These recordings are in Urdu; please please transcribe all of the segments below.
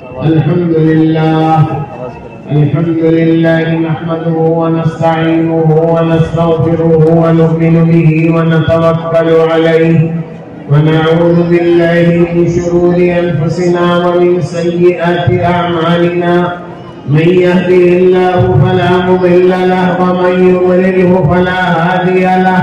الحمد لله نحمده ونستعينه ونستغفره ونؤمن به ونتوكل عليه ونعوذ بالله من شرور أنفسنا ومن سيئات أعمالنا من يهده الله فلا مضل له ومن يضلله فلا هادي له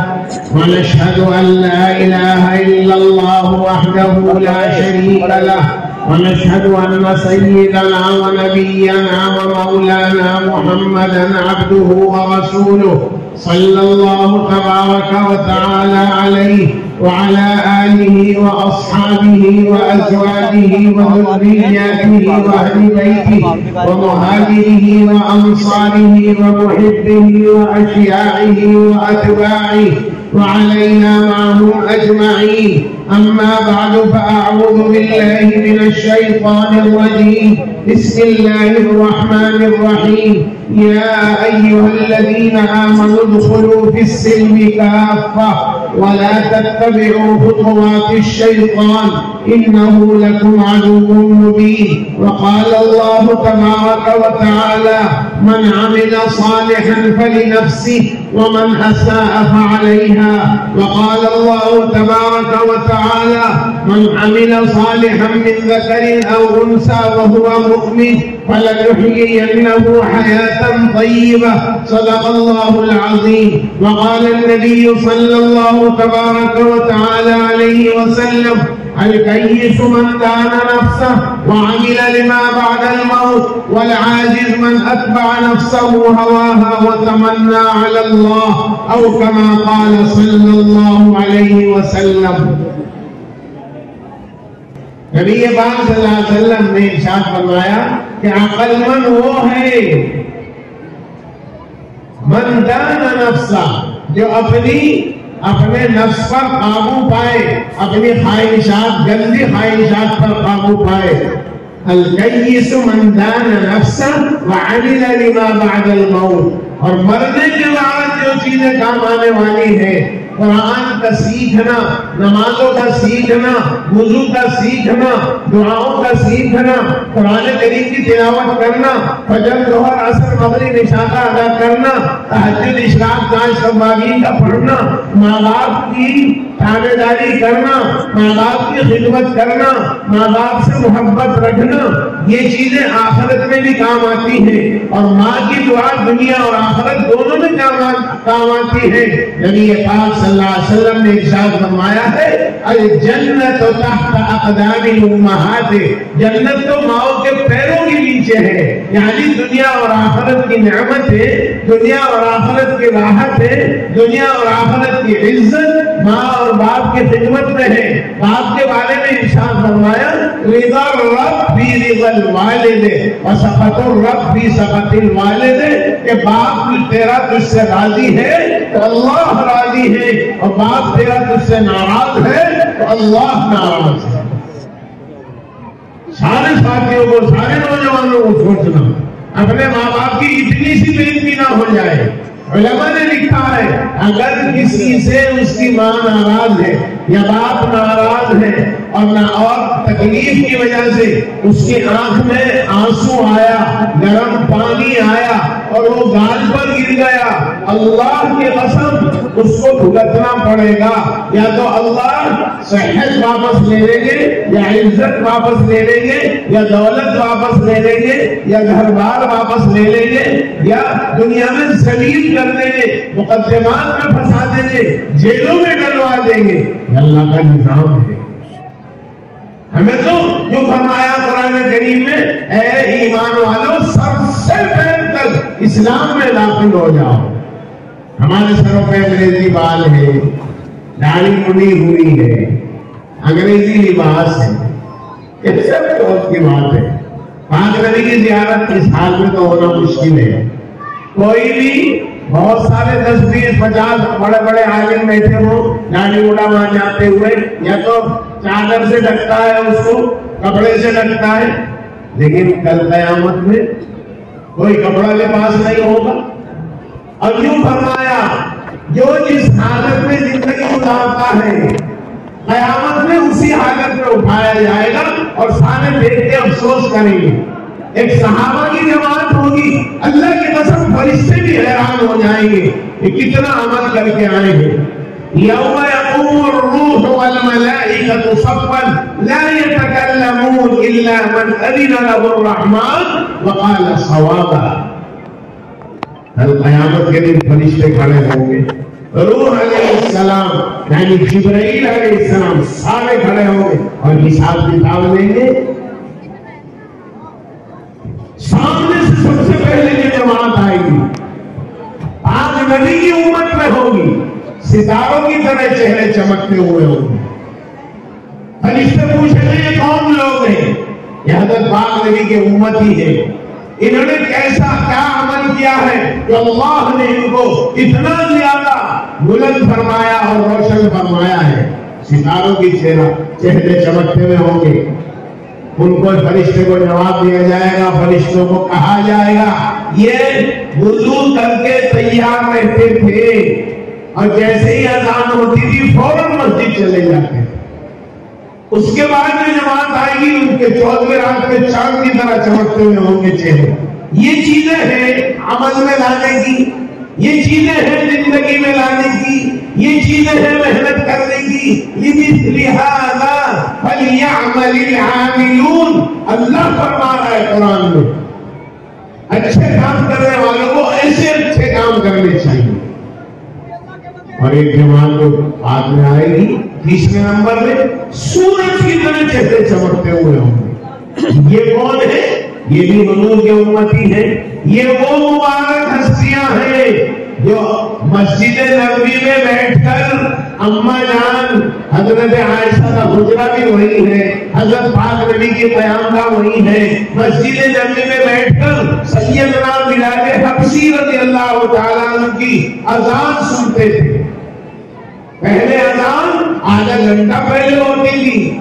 ونشهد أن لا إله إلا الله وحده لا شريك له ونشهد أن سيدنا ونبينا ومولانا محمدا عبده ورسوله صلى الله تبارك وتعالى عليه وعلى آله وأصحابه وأزواجه وذرياته وأهل بيته ومهاجره وأنصاره ومحبه وأشياعه وأتباعه وعلينا معهم أجمعين. أما بعد فأعوذ بالله من الشيطان الرجيم. بسم الله الرحمن الرحيم. يا أيها الذين آمنوا ادخلوا في السلم كافة ولا تتبعوا خطوات الشيطان إنه لكم عدو مبين. وقال الله تبارك وتعالى من عمل صالحا فلنفسه ومن أساء فعليها. وقال الله تبارك وتعالى من عمل صالحا من ذكر أو أنثى وهو مؤمن فلنحيينه حياة طيبة. صدق الله العظيم. وقال النبي صلى الله تبارك وتعالى عليه وسلم الكيس من دان نفسه وعمل لما بعد الموت والعاجز من أتبع نفسه هواها وتمنى على الله أو كما قال صلى الله عليه وسلم. نبی پاک صلی اللہ علیہ وسلم نے ارشاد فرمایا کہ عقل مند وہ ہے من دان نفسہ جو اپنے نفس پر قابو پائے، اپنی خواہشات گندی خواہشات پر قابو پائے. الکیس من دان نفسہ وعمل لما بعد الموت. اور مرنے کے بعد جو چیزیں کام آنے والی ہیں، قرآن کا سیکھنا، نمازوں کا سیکھنا، وضو کا سیکھنا، دعاؤں کا سیکھنا، قرآن کریم کی تلاوت کرنا، فجر ظہر عصر مغرب عشاء کا ادا کرنا، تہجد اشراق داعش سبابین کا پڑھنا، ماں باپ کی تابع داری کرنا، ماں باپ کی خدمت کرنا، ماں باپ سے محبت رکھنا، یہ چیزیں آخرت میں بھی کام آتی ہیں. اور ماں کی دعا دنیا اور آخرت دونوں میں کام آتی ہے. نبی پاک صلی اللہ علیہ وسلم نے ارشاد فرمایا ہے الجنت تحت اقدام الامہات. جنت تو ماؤں کے پیروں کے نیچے ہے. یعنی دنیا اور آخرت کی نعمت ہے، دنیا اور آخرت کی راحت ہے، دنیا اور آخرت کی عزت ماں اور باپ کی خدمت میں ہے. باپ کے بارے میں ارشاد فرمایا رضا الرب فی رضا الوالد وسخط الرب فی سخط الوالد. کہ باپ تیرا تجھ سے راضی ہے تو اللہ راضی ہے، اور باپ تیرا تجھ سے ناراض ہے تو اللہ ناراض ہے. سارے ساتھیوں کو، سارے نوجوانوں کو سوچنا اپنے ماں باپ کی اتنی سی بے ادبی نہ ہو جائے. علماء نے لکھا ہے اگر کسی سے اس کی ماں ناراض ہے یا باپ ناراض ہے اور تکلیف کی وجہ سے اس کی آنکھ میں آنسو آیا، گرم پانی آیا اور وہ گال پر گر گیا، اللہ کی قسم اس کو بھگتنا پڑے گا. یا تو اللہ صحت واپس لے لیں گے، یا عزت واپس لے لیں گے، یا دولت واپس لے لیں گے، یا گھر بار واپس لے لیں گے، یا دنیا میں ذلیل کر دیں گے، مقدمات میں پھنسا دیں گے، جیلوں میں ڈلوا دیں گے. اللہ کا نظام ہے. ہمیں تو جو فرمایا قرآن کریم میں اے ایمان والو سب سے پہلے تک اسلام میں داخل ہو جاؤ. ہمارے سروں پہ انگریزی بال ہے، داڑھی مڑی ہوئی ہے، انگریزی لباس ہے، یہ سب روز کی بات ہے. پاک نبی کی زیارت اس حال میں تو ہونا مشکل ہے. کوئی بھی بہت سارے 10 20 50 بڑے بڑے عالم بیٹھے ہو داڑھی اڑا وہاں جاتے ہوئے، یا تو چادر سے ڈھکتا ہے، اس کو کپڑے سے ڈھکتا ہے، لیکن کل قیامت میں کوئی کپڑا کے پاس نہیں ہوگا. اور یوں فرمایا جو جس حالت میں زندگی گزارتا ہے قیامت میں اسی حالت میں اٹھایا جائے گا اور سارے دیکھ کے افسوس کریں گے. ایک صحابہ کی جماعت ہوگی, اللہ کی قسم فرشتے بھی حیران ہو جائیں گے کہ کتنا عمل کر کے آئے ہیں. یوم یقوم الروح والملائکۃ صفا لا یتکلمون الا من اذن له الرحمن وقال صوابا. قیامت کے دن فرشتے کھڑے ہوں گے, روح علیہ السلام یعنی جبرائیل علیہ السلام سارے کھڑے ہوں گے اور حساب کتاب لیں گے. سامنے سے سب سے پہلے یہ جماعت آئے گی, آج نبی کی امت میں ہوگی, ستاروں کی طرح چہرے چمکتے ہوئے ہوں گے. فرشتے پوچھیں گے یہ کون لوگ ہیں؟ یہ حضرت پاک نبی کی امت ہی ہے. انہوں نے کیسا کیا عمل کیا ہے کہ اللہ نے ان کو اتنا زیادہ بلند فرمایا اور روشن فرمایا ہے. ستاروں کی چہرے چمکتے ہوئے ہوں گے. ان کو فرشتے کو جواب دیا جائے گا, فرشتوں کو کہا جائے گا یہ وضو کر کے تیار رہتے تھے اور جیسے ہی اذان ہوتی تھی فوراً مسجد چلے جاتے. اس کے بعد جو جماعت آئے گی ان کے 14ویں رات کے چاند کی طرح چمکتے ہوئے ہوں گے چہرے. یہ چیزیں ہیں عمل میں لانے کی, یہ چیزیں ہیں زندگی میں لانے کی, یہ چیزیں ہیں محنت کرنے کی. لِمِثْلِ هَذَا فَلْيَعْمَلِ الْعَامِلُونَ. اللہ فرما رہا ہے قرآن میں اچھے کام کرنے والوں کو ایسے اچھے کام کرنے چاہیے. اور ایک جماعت جو بعد میں آئے گی تیسرے نمبر میں سورج کی طرح چہرے چمکتے ہوئے ہوں گے. یہ کون ہے؟ یہ بھی حضور کے امتی ہیں. یہ وہ مبارک ہستیاں ہیں جو مسجد نبوی میں بیٹھ کر اماں جان حضرت عائشہ کا حجرہ بھی وہی ہے, حضرت پاک نبی کے قیام کا وہی ہے. مسجد نبوی میں بیٹھ کر سیدنا بلال حبشی رضی اللہ تعالیٰ عنہ کی اذان سنتے تھے. پہلے اذان آدھا گھنٹہ پہلے ہوتی تھی,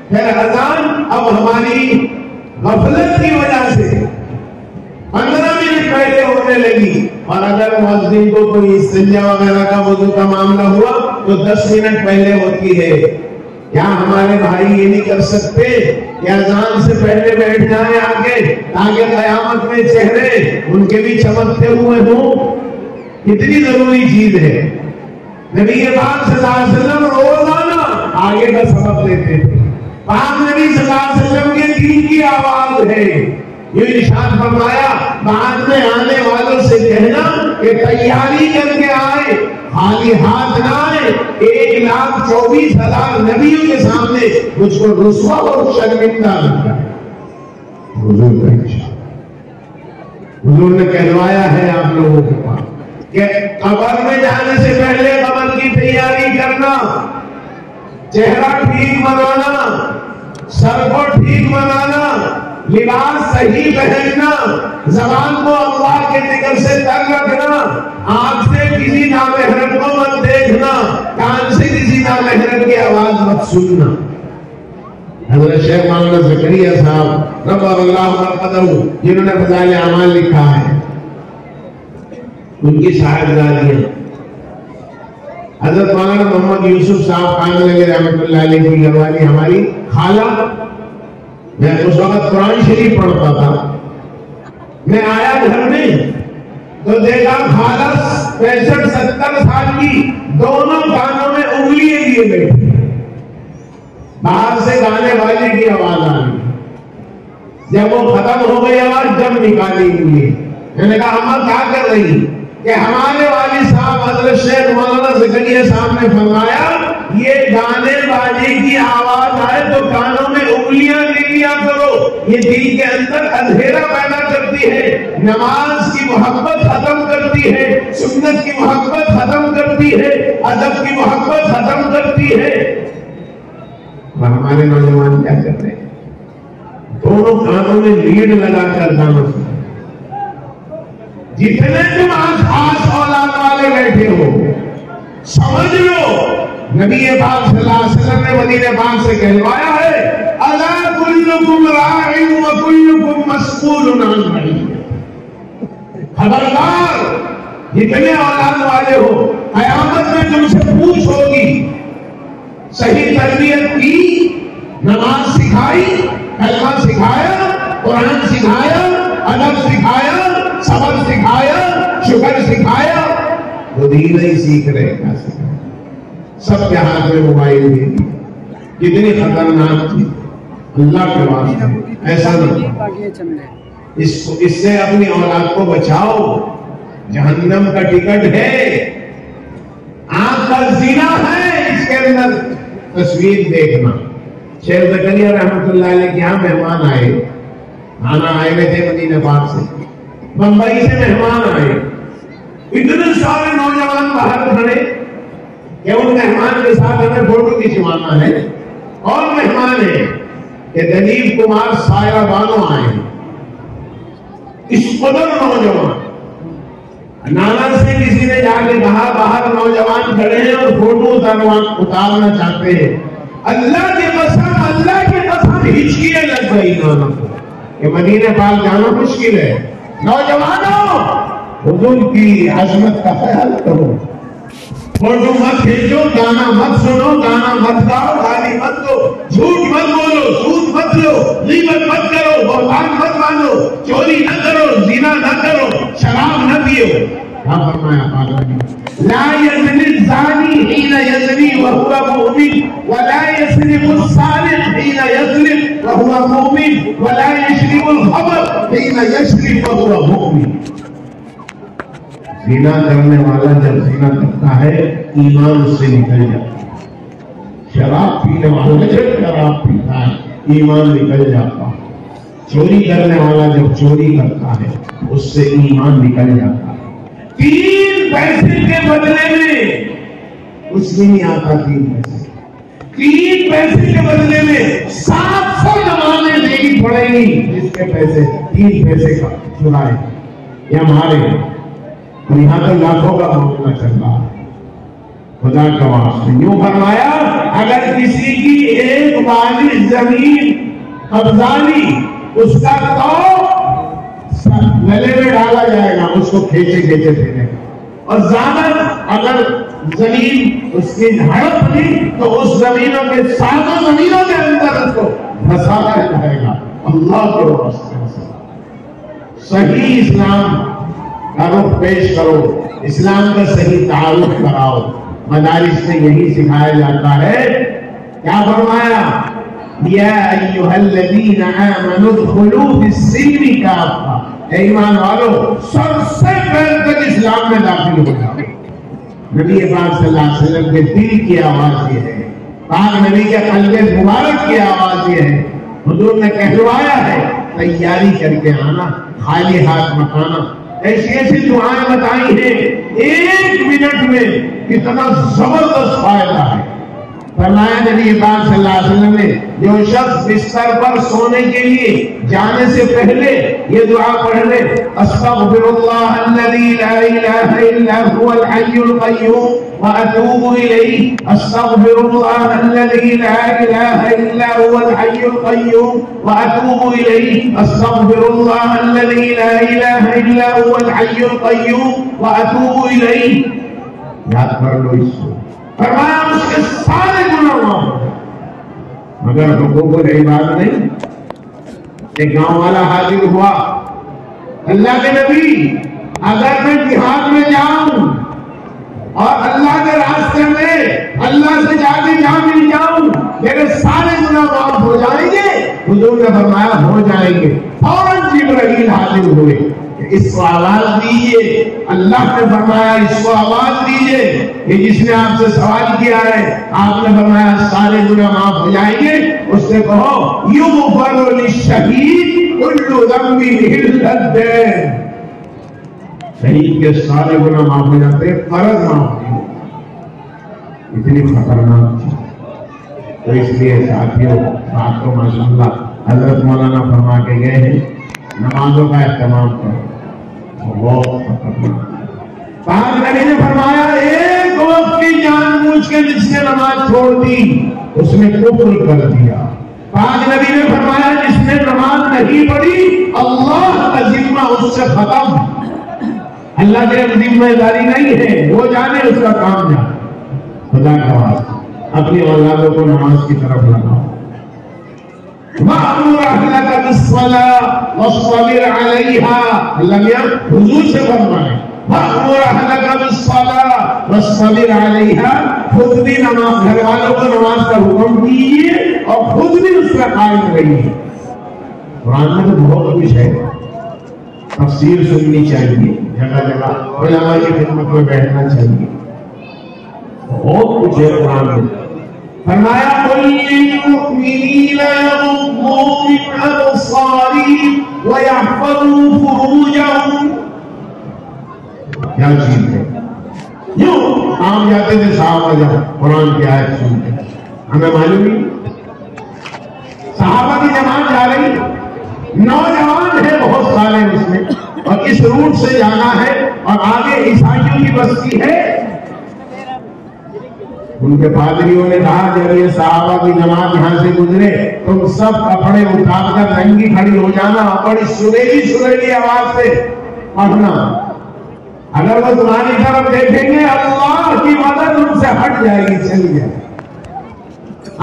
پھر اذان اب ہماری غفلت کی وجہ سے 15 منٹ پہلے ہونے لگی. اور اگر مؤذن کو کوئی استنجا وغیرہ کا وضو کا معاملہ ہوا تو 10 منٹ پہلے ہوتی ہے. کیا ہمارے بھائی یہ نہیں کر سکتے کہ اذان سے پہلے بیٹھ جائیں آگے تاکہ قیامت میں چہرے ان کے بھی چمکتے ہوئے ہوں؟ کتنی ضروری چیز ہے. نبی پاک صلی اللہ علیہ وسلم روزانہ آگے کا سبق دیتے تھے. پاک نبی صلی اللہ علیہ وسلم کے دین کی آواز ہے. یہ ارشاد فرمایا بعد میں آنے والوں سے کہنا کہ تیاری کر کے آئے, خالی ہاتھ نہ آئے. 1,24,000 نبیوں کے سامنے مجھ کو رسوا اور شرمندہ لگتا ہے. حضور نے کہلوایا ہے آپ لوگوں کے پاس کہ قبر میں جانے سے پہلے قبر کی تیاری کرنا, چہرہ ٹھیک بنانا, سر کو ٹھیک بنانا, لباس صحیح پہننا, زبان کو اللہ کے ذکر سے تر رکھنا, آنکھ سے کسی نامحرم کو مت دیکھنا, کان سے کسی نامحرم کی آواز مت سننا. حضرت شیخ مولانا زکریا صاحب رب اللہ مرقدہ جنہوں نے فضائل اعمال لکھا ہے, ان کی صاحبزادی حضرت مولانا محمد یوسف صاحب کامل رحمۃ اللہ علیہ کی گھر والی ہماری خالہ. میں اس وقت قرآن شریف پڑھتا تھا. میں آیا گھر میں تو دیکھا خالہ 65-70 سال کی دونوں کانوں میں انگلیاں لیے بیٹھی. باہر سے گانے والے کی آواز آ رہی. جب وہ ختم ہو گئی آواز جب نکالی انگلی. میں نے کہا اماں کیا کر رہی؟ کہ ہمارے والد صاحب حضرت شیخ مولانا زکریا صاحب نے فرمایا یہ گانے باجے کی آواز آئے تو کانوں میں انگلیاں لے لیا کرو, یہ دل کے اندر اندھیرا پیدا کرتی ہے, نماز کی محبت ختم کرتی ہے, سنت کی محبت ختم کرتی ہے, ادب کی محبت ختم کرتی ہے. اور ہمارے نوجوان کیا کرتے ہیں؟ دونوں کانوں میں لیڈ لگا کر گانا سنتے. جتنے تم آج خاص اولاد والے بیٹھے ہو سمجھ لو نبی پاک صلی اللہ علیہ وسلم نے مدینہ پاک سے کہلوایا ہے الا کلکم راع و کلکم مسئول عن رعیتہ. خبردار جتنے اولاد والے ہو قیامت میں تم سے پوچھ ہوگی. صحیح تربیت کی، نماز سکھائی، کلمہ سکھایا، قرآن سکھایا، ادب سکھایا، صبر سکھایا، شکر سکھایا، وہ دین نہیں سیکھ رہے، کیا سکھایا؟ سب کے ہاتھ میں موبائل دے دی، کتنی خطرناک تھی، اللہ کے واسطے ایسا نہ، اس سے اپنی اولاد کو بچاؤ، جہنم کا ٹکٹ ہے، آنکھ کا زنا ہے اس کے اندر تصویر دیکھنا۔ شیخ زکریا رحمۃ اللہ علیہ کے یہاں مہمان آئے، آنا آئے ہوئے تھے مدینہ پاک سے، بمبئی سے مہمان آئے، اتنے سارے نوجوان باہر کھڑے کہ ان مہمان کے ساتھ ہمیں فوٹو کھنچوانا ہے، اور مہمان ہے کہ دلیپ کمار سایہ بانو آئے، اس قدر نوجوان۔ نانا سے کسی نے جا کے کہا باہر نوجوان کھڑے ہیں اور فوٹو اتارنا چاہتے ہیں، اللہ کی قسم ہچکیاں لگ گئی نانا کو کہ مدینہ پاک جانا مشکل ہے۔ نوجوانوں، حضور کی عظمت کا خیال کرو، فوٹو مت کھینچو، گانا مت سنو، گانا مت گاؤ، گالی مت دو، جھوٹ مت بولو، سود مت لو، غیبت مت کرو، بہتان مت باندھو، چوری نہ کرو، زنا نہ کرو، شراب نہ پیو۔ کیا فرمایا پاک نے؟ لا یزنی الزانی حین یزنی وہو مؤمن ولا یسرق السارق حین یسرق وہو مؤمن ولا یشرب الخمر حین یشرب وہو مؤمن۔ زنا کرنے والا جب زنا کرتا ہے ایمان اس سے نکل جاتا ہے، شراب پینے والا جب شراب پیتا ہے ایمان نکل جاتا ہے، چوری کرنے والا جب چوری کرتا ہے اس سے ایمان نکل جاتا ہے۔ 3 پیسے کے بدلے میں کچھ بھی نہیں آتا، 3 پیسے کے بدلے میں 700 نمازیں دینی پڑیں گی، جس کے پیسے 3 پیسے کا چرائے یا مارے، اور یہاں تو لاکھوں کا معاملہ چل رہا ہے۔ خدا کا واسطہ یوں فرمایا اگر کسی کی ایک والی زمین قبضہ لی، اس کا تو گلے میں ڈالا جائے گا، اس کو کھینچے کھینچے پھیرے گا، اور زیادہ اگر زمین اس کی ہڑپ لی تو اس زمینوں کے ساتوں زمینوں کے اندر اس کو دھساتا جائے گا۔ اللہ کے واسطے صحیح اسلام کا رخ پیش کرو، اسلام کا صحیح تعارف کراؤ۔ مدارس میں یہی سکھایا جاتا ہے۔ کیا فرمایا؟ یا ایھا الذین آمنوا ادخلوا فی السلم کافہ، اے ایمان والو سر سے پیر تک اسلام میں داخل ہو جاؤ۔ نبی پاک صلی اللہ علیہ وسلم کے دل کی آواز یہ ہے، پاک نبی کے قلب مبارک کی آواز یہ ہے، حضور نے کہلوایا ہے تیاری کر کے آنا، خالی ہاتھ مت آنا۔ ایسی ایسی دعائیں بتائی ہیں، 1 منٹ میں کتنا زبردست فائدہ ہے۔ فرمایا نبی پاک صلی اللہ علیہ وسلم نے جو شخص بستر پر سونے کے لیے جانے سے پہلے یہ دعا پڑھ لے، استغفر اللہ الذی لا الہ الا هو الحی القیوم واتوب الیہ، استغفر اللہ الذی لا الہ الا هو الحی القیوم واتوب الیہ، استغفر اللہ الذی لا الہ الا هو الحی القیوم واتوب الیہ۔ یاد کر لو اس کو۔ فرمایا اس کے سارے گناہ معاف ہو جائیں، مگر حقوق العباد نہیں۔ ایک گاؤں والا حاضر ہوا، اللہ کے نبی اگر میں جہاد میں جاؤں اور اللہ کے راستے میں اللہ سے جا کے جا مل جاؤں میرے سارے گناہ معاف ہو جائیں گے؟ حضور نے فرمایا ہو جائیں گے۔ فوراً جبرائیل حاضر ہوئے، اس کو آواز دیجئے۔ اللہ نے فرمایا اس کو آواز دیجئے کہ جس نے آپ سے سوال کیا ہے، آپ نے فرمایا سارے گناہ معاف ہو جائیں گے۔ اس سے کہو یغفر للشہید کل ذنب الا الدین، شہید کے سارے گناہ معاف ہو جاتے ہیں، فرض معاف نہیں۔ اتنی خطرناک چیز، تو اس لیے ساتھیوں بات کو ماشاءاللہ حضرت مولانا فرما کے گئے ہیں، نمازوں کا اہتمام کرو، بہت خطرناک۔ پاک نبی نے فرمایا ایک وقت کی جان بوجھ کے جس نے نماز چھوڑ دی اس نے کفر کر دیا۔ پاک نبی نے فرمایا جس نے نماز نہیں پڑھی اللہ کا ذمہ اس سے ختم، اللہ کے ذمہ داری نہیں ہے، وہ جانے اس کا کام جانے۔ خدا کا واسطہ اپنی اولادوں کو نماز کی طرف لگاؤ. وَأْمُرْ أَهْلَكَ بِالصَّلَاةِ وَاصْطَبِرْ عَلَيْهَا. اللہ میاں حضور سے فرمائے وَأْمُرْ أَهْلَكَ بِالصَّلَاةِ وَاصْطَبِرْ عَلَيْهَا. خود بھی نماز، گھر والوں کو نماز کا حکم کیجیے اور خود بھی اس پر قائم رہیے. قرآن میں تو بہت کچھ ہے، تفسیر سننی چاہیے، جگہ جگہ علماء کی خدمت میں بیٹھنا چاہیے، بہت کچھ ہے قرآن میں. فرمایا قُلْ لِلْمُؤْمِنِينَ يَغُضُّوا مِنْ أَبْصَارِهِمْ وَيَحْفَظُوا فُرُوجَهُمْ. کیا چیز ہے؟ یوں عام جاتے تھے صحابہ جب قرآن کی آیت سنتے، ہمیں معلوم ہی صحابہ کی جماعت جا رہی، نوجوان ہے بہت سارے اس میں، اور اس روٹ سے جانا ہے اور آگے عیسائیوں کی بستی ہے. ان کے پادریوں نے کہا جب یہ صحابہ کی جماعت یہاں سے گزرے تم سب کپڑے اتار کر ننگی کھڑی ہو جانا، بڑی سریلی آواز سے پڑھنا. اگر وہ تمہاری طرف دیکھیں گے اللہ کی مدد ان سے ہٹ جائے گی، چلی جائے.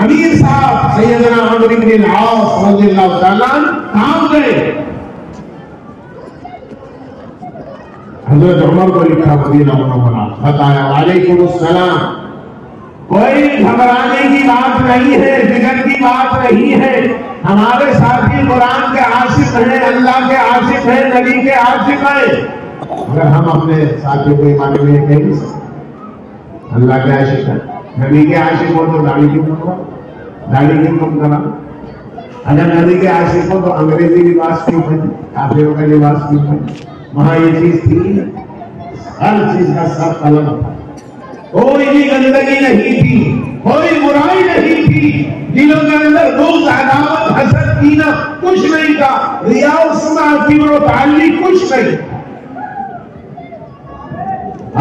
امیر صاحب سیدنا عمرو بن العاص رضی اللہ تعالیٰ کام گئے. حضرت عمر کو لکھا مدینہ منورہ، بتایا وعلیکم السلام. کوئی گھبرانے کی بات نہیں ہے، فکر کی بات نہیں ہے. ہمارے ساتھی قرآن کے عاشق ہیں، اللہ کے عاشق ہیں، نبی کے عاشق ہیں. اگر ہم اپنے ساتھیوں کو ایمان میں کہہ نہیں سکتے اللہ کے عاشق ہیں، نبی کے عاشق ہو تو داڑھی کیوں کرو، داڑھی کیوں کم کرا. اگر نبی کے عاشق ہو تو انگریزی لباس کیوں پہنے، کافروں کا لباس کیوں پہنے. وہاں یہ چیز تھی، ہر چیز کا سب قلم تھا، کوئی بھی گندگی نہیں تھی، کوئی برائی نہیں تھی. دلوں کے اندر بغض، عداوت، حسد، کینہ کچھ نہیں تھا. ریا و سمعہ، کبر و تعلی کچھ نہیں.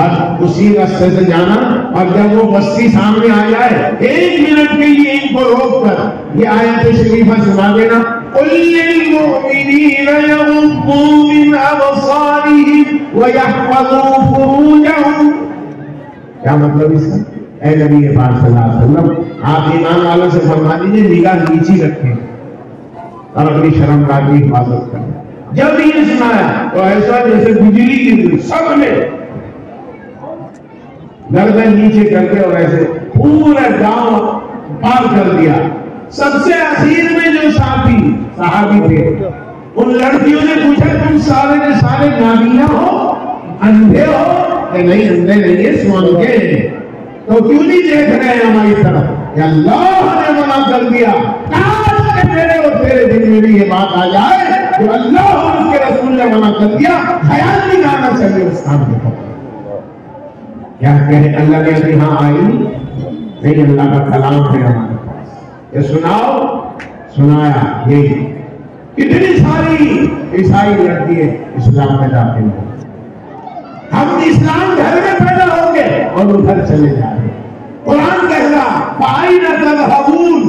اب اسی راستے سے جانا، اور جب وہ بستی سامنے آ جائے 1 منٹ کے لیے ان کو روک کر یہ آیت شریفہ سنا دینا قُلْ لِلْمُؤْمِنِينَ يَغُضُّوا مِنْ أَبْصَارِهِمْ وَيَحْفَظُوا فُرُوجَهُمْ. کیا مطلب اس کا؟ اے نبی پاک صلی اللہ علیہ وسلم آپ ایمان والوں سے فرما دیجیے نگاہ نیچی رکھیں اور اپنی شرمگاہ کی حفاظت کریں. جب یہ سنایا تو ایسا جیسے بجلی کی سب نے گردن نیچے کر کے اور ایسے پورا گاؤں پار کر دیا. سب سے اخیر میں جو ساتھی صحابی تھے ان لڑکیوں نے پوچھا تم سارے کے سارے نابینا ہو، اندھے ہو؟ کہ نہیں اندھے نہیں ہے، سونگے ہیں. تو کیوں نہیں دیکھ رہے ہیں ہماری طرف؟ کہ اللہ نے منع کر دیا. کاش کہ میرے اور تیرے دل میں بھی یہ بات آ جائے کہ اللہ اور اس کے رسول نے منع کر دیا، خیال نہیں آنا چاہیے اس کام کے اوپر. کیا کہے اللہ کے ابھی ہاں آئی نہیں، اللہ کا کلام ہے ہمارے پاس، یہ سناؤ، سنایا. یہی کتنی ساری عیسائی لڑکی اسلام میں داخل ہو. ہم اسلام گھر میں پیدا ہوں گے اور ادھر چلے جا رہے. قرآن کہہ رہا فَأَيْنَ تَذْهَبُونَ،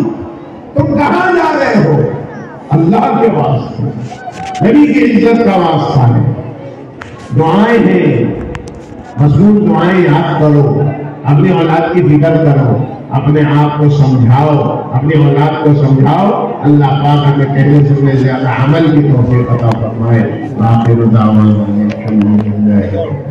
تم کہاں جا رہے ہو؟ اللہ کے واسطے، نبی کی عزت کا واسطہ ہے. دعائیں ہیں، مضمون دعائیں یاد کرو، اپنی اولاد کی فکر کرو، اپنے آپ کو سمجھاؤ، اپنی اولاد کو سمجھاؤ. اللہ پاک ہمیں کہنے سے زیادہ عمل کی توفیق عطا فرمائے. آخر دعوانا الحمدللہ.